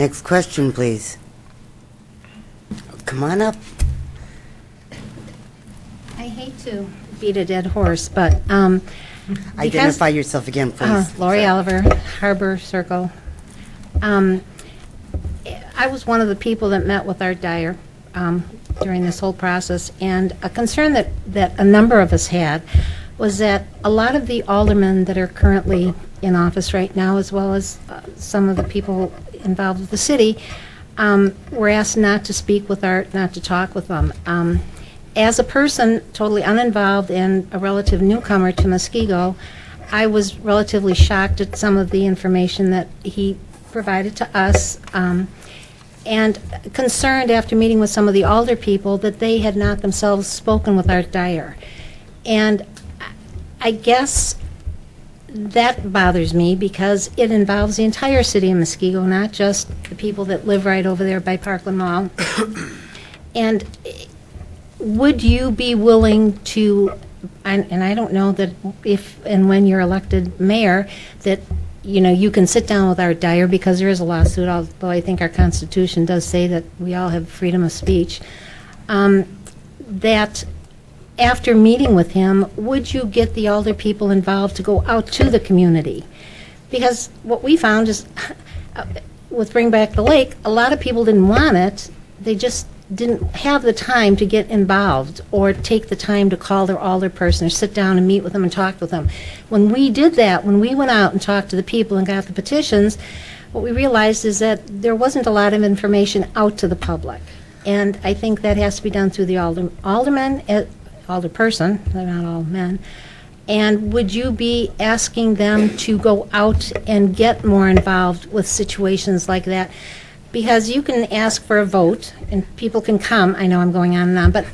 Next question, please. Come on up. I hate to beat a dead horse, but Identify yourself again, please. Lori Oliver, Harbor Circle. I was one of the people that met with Art Dyer during this whole process, and a concern that a number of us had was that a lot of the aldermen that are currently in office right now, as well as some of the people involved with the city, were asked not to speak with Art, not to talk with them. As a person totally uninvolved and a relative newcomer to Muskego, I was relatively shocked at some of the information that he provided to us, and concerned after meeting with some of the alder people that they had not themselves spoken with Art Dyer. And I guess that bothers me because it involves the entire city of Muskego, not just the people that live right over there by Parkland Mall. And would you be willing to, and I don't know that if and when you're elected mayor, that you can sit down with Art Dyer, because there is a lawsuit, although I think our Constitution does say that we all have freedom of speech, that after meeting with him, would you get the alder people involved to go out to the community? Because what we found is, with Bring Back the Lake, a lot of people didn't want it. They just didn't have the time to get involved or take the time to call their alder person or sit down and meet with them and talk with them. When we did that, when we went out and talked to the people and got the petitions, what we realized is that there wasn't a lot of information out to the public. And I think that has to be done through the alderman, alderperson, they're not all men. And would you be asking them to go out and get more involved with situations like that? Because you can ask for a vote, and people can come. I know I'm going on and on, but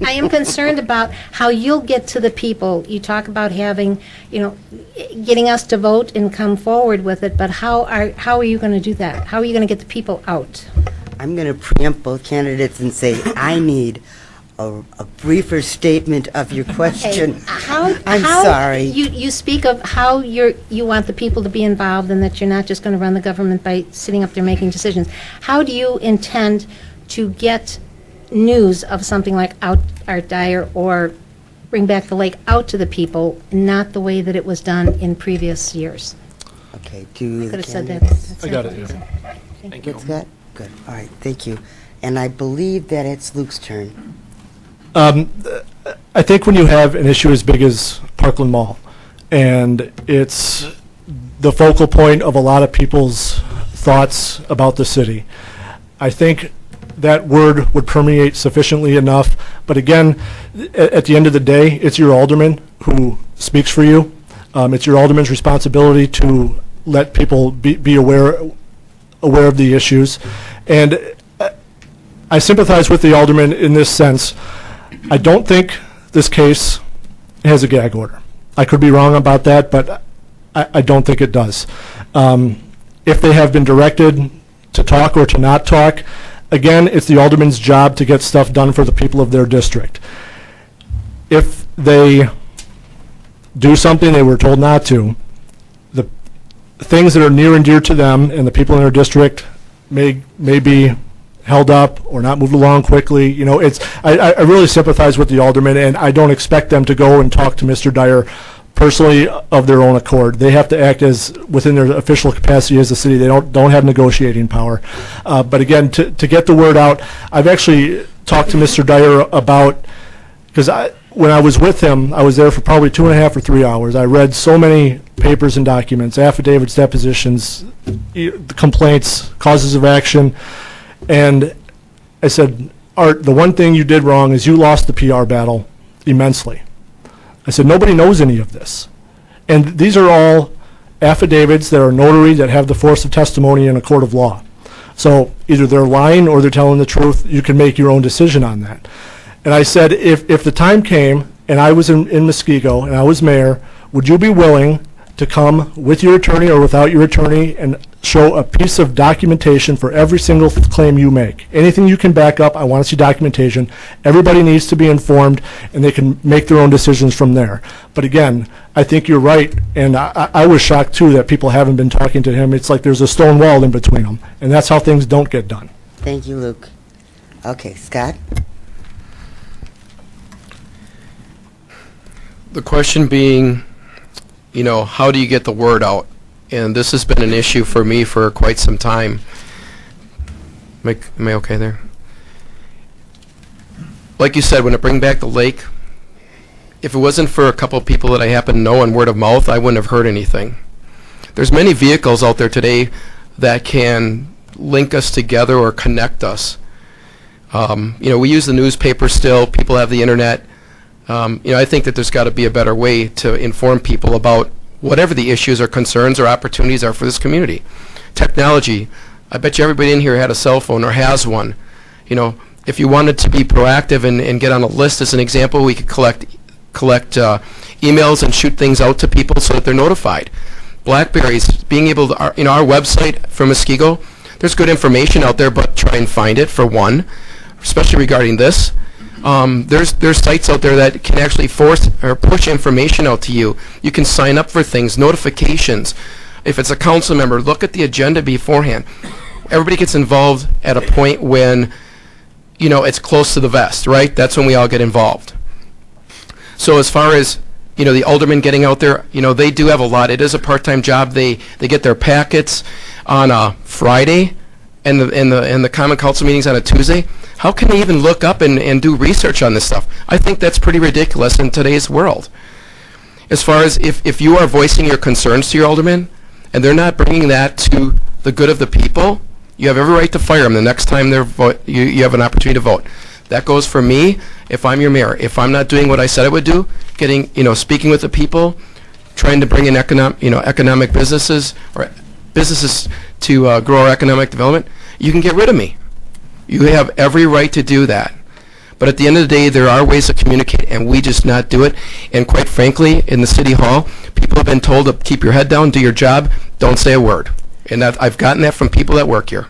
I am concerned about how you'll get to the people. You talk about having, getting us to vote and come forward with it, but how are you going to do that? How are you going to get the people out? I'm going to preempt both candidates and say I need a briefer statement of your question. Okay. I'm sorry. You speak of how you want the people to be involved and that you're not just going to run the government by sitting up there making decisions. How do you intend to get news of something like Art Dyer or Bring Back the Lake out to the people, not the way that it was done in previous years? Okay, I could have said that. I got it, yeah. Thank you. What's that? Good. All right, thank you. And I believe that it's Luke's turn. I think when you have an issue as big as Parkland Mall, and it's the focal point of a lot of people's thoughts about the city, I think that word would permeate sufficiently enough. But again, at the end of the day, it's your alderman who speaks for you. It's your alderman's responsibility to let people be aware of the issues. And I sympathize with the alderman in this sense. I don't think this case has a gag order. I could be wrong about that, but I don't think it does. If they have been directed to talk or to not talk, again, it's the alderman's job to get stuff done for the people of their district. If they do something they were told not to, the things that are near and dear to them and the people in their district may be held up or not moved along quickly. I really sympathize with the aldermen, and I don't expect them to go and talk to Mr. Dyer personally of their own accord. They have to act as within their official capacity as a city. They don't have negotiating power. But again, to get the word out, I've actually talked to Mr. Dyer about, because when I was with him, I was there for probably 2.5 or 3 hours. I read so many papers and documents, affidavits, depositions, complaints, causes of action. And I said, Art, the one thing you did wrong is you lost the PR battle immensely. I said, nobody knows any of this. And these are all affidavits that are notary that have the force of testimony in a court of law. So either they're lying or they're telling the truth. You can make your own decision on that. And I said, if the time came and I was in Muskego and I was mayor, would you be willing to come with your attorney or without your attorney and show a piece of documentation for every single claim you make. Anything you can back up, I want to see documentation. Everybody needs to be informed, and they can make their own decisions from there. But again, I think you're right, and I was shocked too that people haven't been talking to him. It's like there's a stone wall in between them, and that's how things don't get done. Thank you, Luke. Okay, Scott? The question being, you know, how do you get the word out? And this has been an issue for me for quite some time. Am I okay there? Like you said, when I bring back the lake, if it wasn't for a couple of people that I happen to know and word of mouth, I wouldn't have heard anything. There's many vehicles out there today that can link us together or connect us. You know, we use the newspaper still. People have the internet. You know, I think that there's got to be a better way to inform people about whatever the issues or concerns or opportunities are for this community. Technology, I bet you everybody in here had a cell phone or has one. You know, if you wanted to be proactive and get on a list, as an example, we could collect emails and shoot things out to people so that they're notified. Blackberries, being able to, you know, our website for Muskego, there's good information out there, but try and find it, for one, especially regarding this. There's sites out there that can actually force or push information out to you. You can sign up for things, notifications. If it's a council member, look at the agenda beforehand. Everybody gets involved at a point when, you know, it's close to the vest, right? That's when we all get involved. So as far as, you know, the aldermen getting out there, you know, they do have a lot. It is a part-time job. They get their packets on a Friday and the common council meetings on a Tuesday. How can they even look up and do research on this stuff? I think that's pretty ridiculous in today's world. As far as if you are voicing your concerns to your alderman and they're not bringing that to the good of the people, you have every right to fire them the next time you have an opportunity to vote. That goes for me if I'm your mayor. If I'm not doing what I said I would do, speaking with the people, trying to bring in economic businesses or businesses to grow our economic development, you can get rid of me. You have every right to do that. But at the end of the day, there are ways to communicate, and we just not do it. And quite frankly, in the city hall, people have been told to keep your head down, do your job, don't say a word. And I've gotten that from people that work here.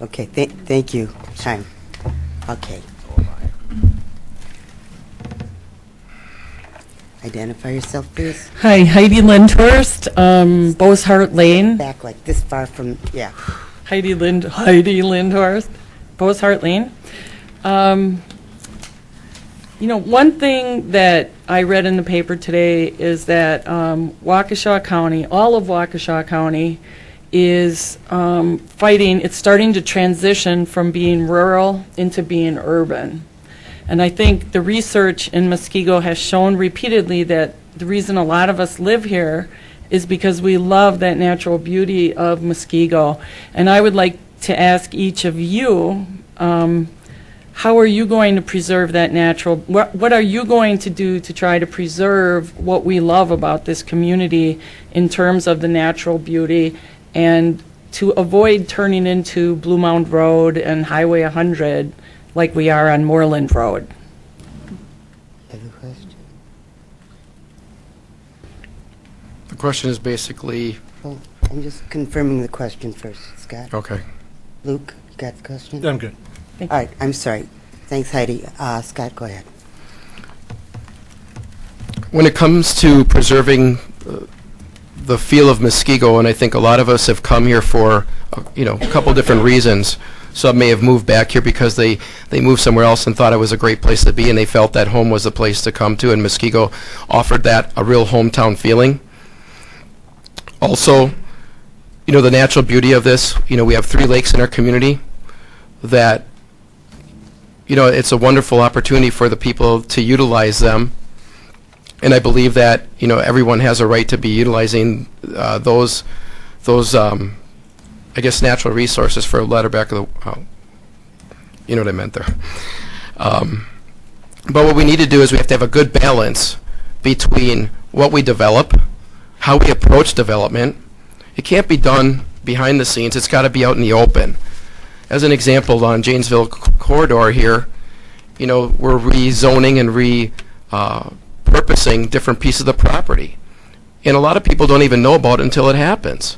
Okay, thank you. Time. Okay. Identify yourself, please. Hi, Heidi Lindhorst, Bosehart Lane. Back like this far from, yeah. Heidi Lindhorst, Bosehart Lane. You know, one thing that I read in the paper today is that Waukesha County, all of Waukesha County, is fighting, it's starting to transition from being rural into being urban. And I think the research in Muskego has shown repeatedly that the reason a lot of us live here is because we love that natural beauty of Muskego. And I would like to ask each of you, how are you going to preserve that natural, what are you going to do to try to preserve what we love about this community in terms of the natural beauty, and to avoid turning into Blue Mound Road and Highway 100 like we are on Moreland Road? Have a question? The question is basically... Well, I'm just confirming the question first, Scott. Okay. Luke, you got the question? I'm good. All right, I'm sorry. Thanks, Heidi. Scott, go ahead. When it comes to preserving the feel of Muskego, and I think a lot of us have come here for a couple different reasons. Some may have moved back here because they moved somewhere else and thought it was a great place to be, and they felt that home was the place to come to, and Muskego offered that, a real hometown feeling. Also, the natural beauty of this, we have 3 lakes in our community that, it's a wonderful opportunity for the people to utilize them. And I believe that, everyone has a right to be utilizing those I guess, natural resources, for latter back of the, you know what I meant there. But what we need to do is we have to have a good balance between what we develop, how we approach development. It can't be done behind the scenes. It's got to be out in the open. As an example, on Janesville corridor here, we're rezoning and repurposing different pieces of the property. And a lot of people don't even know about it until it happens.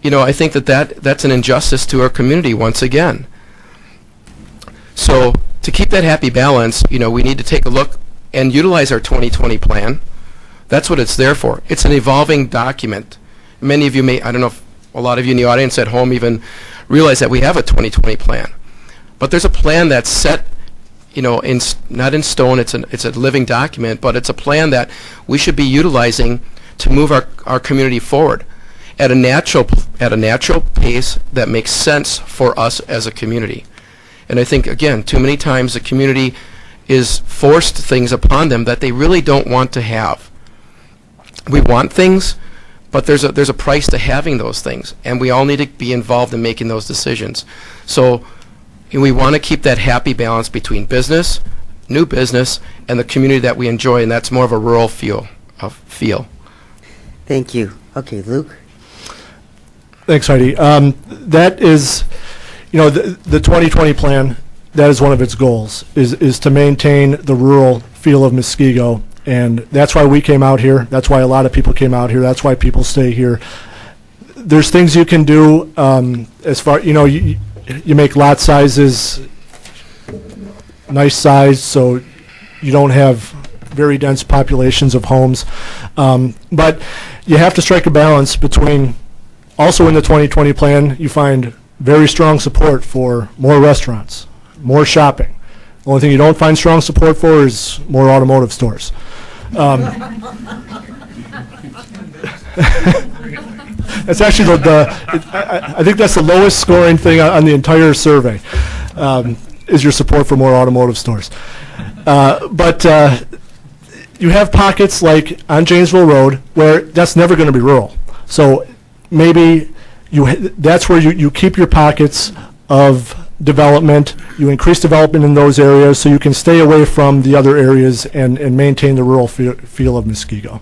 You know, I think that's an injustice to our community once again. So to keep that happy balance, you know, we need to take a look and utilize our 2020 plan. That's what it's there for. It's an evolving document. Many of you may, I don't know if a lot of you in the audience at home even realize that we have a 2020 plan. But there's a plan that's set, you know, not in stone, it's a living document, but it's a plan that we should be utilizing to move our community forward at a natural pace that makes sense for us as a community. And I think, again, too many times the community is forced things upon them that they really don't want to have. We want things, but there's a price to having those things, and we all need to be involved in making those decisions. So we want to keep that happy balance between business, new business, and the community that we enjoy, and that's more of a rural feel. Thank you. Okay, Luke? Thanks, Heidi. That is, you know, the 2020 plan, that is one of its goals, is to maintain the rural feel of Muskego. And that's why we came out here. That's why a lot of people came out here. That's why people stay here. There's things you can do as far, you know, you make lot sizes nice size so you don't have very dense populations of homes. But you have to strike a balance between, also in the 2020 plan, you find very strong support for more restaurants, more shopping. The only thing you don't find strong support for is more automotive stores. That's actually I think that's the lowest scoring thing on the entire survey, is your support for more automotive stores. But you have pockets like on Janesville Road where that's never going to be rural. So maybe that's where you keep your pockets of development, you increase development in those areas so you can stay away from the other areas and maintain the rural feel of Muskego.